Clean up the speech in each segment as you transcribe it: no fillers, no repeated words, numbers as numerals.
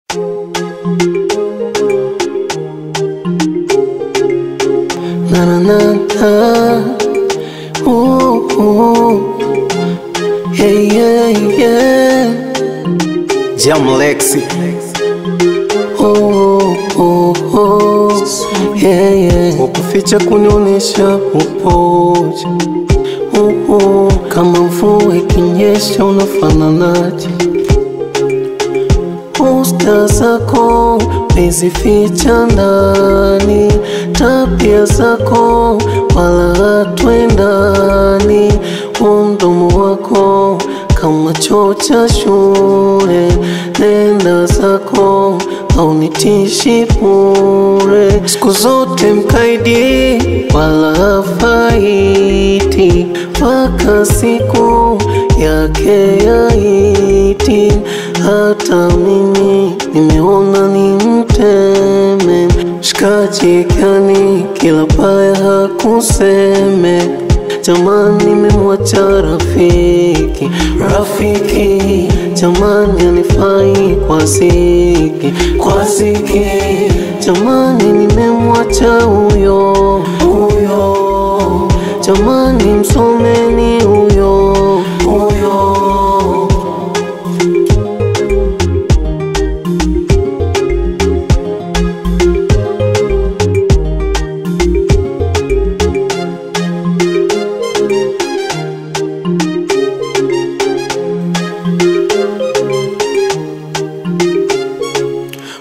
Na na na na, yeah yeah yeah, Jam Lexi. yeah yeah. Ukuficha kunionesha upoje, kama mvua ikinyesha unafananaje? Posta zako mezificha ndani, tabia zako wala hatuendani. Mdomo wako kama choo cha shule, nenda zako haunitishi bure. Siku zote mkaidi wala hafaiti, mpaka siku yake yaiti. Hata mimi nimeona ni mteme, mshikaji gani kila baya hakuseme. Jamani nimemwacha rafiki, jamani anifai kwa ziki, jamani nimemwacha huyo, jamani msomeni huyo.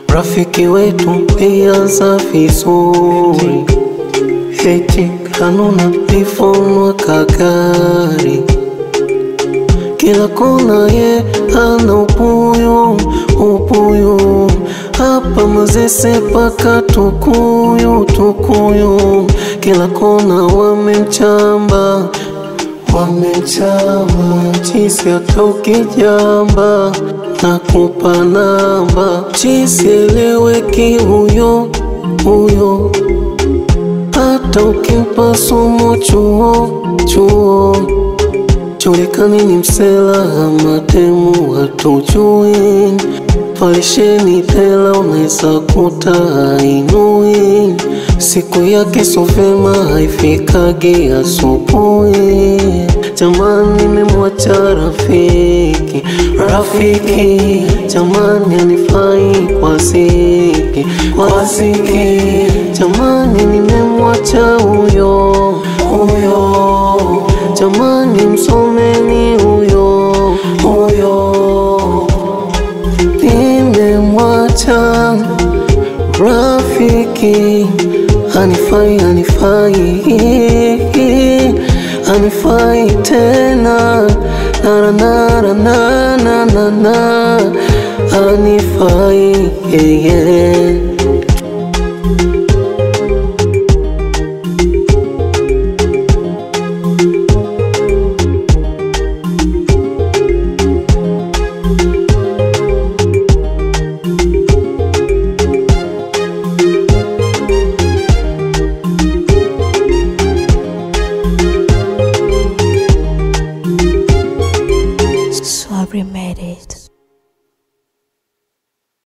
Rafiki wetu alianza vizuri, eti kanuna lifonwa kagari. Kila kona ye ana upuyu, hapa Mazese paka Tukuyu. Kila kona wamemchamba, chisi hata ukijamba nakupa namba, chisieleweki huyo, hata ukimpa somo chuo. Julikani ni msela ama demu hatujui, falisheni tela unaweza kuta hainui. Siku yake sovema haifikagi asubuhi. Jamani nimemwacha rafiki, jamani anifai kwa ziki, jamani nimemwacha huyo, jamani msomeni huyo. Nimemwacha rafiki, anifai tena, na anifai, yeah yeah.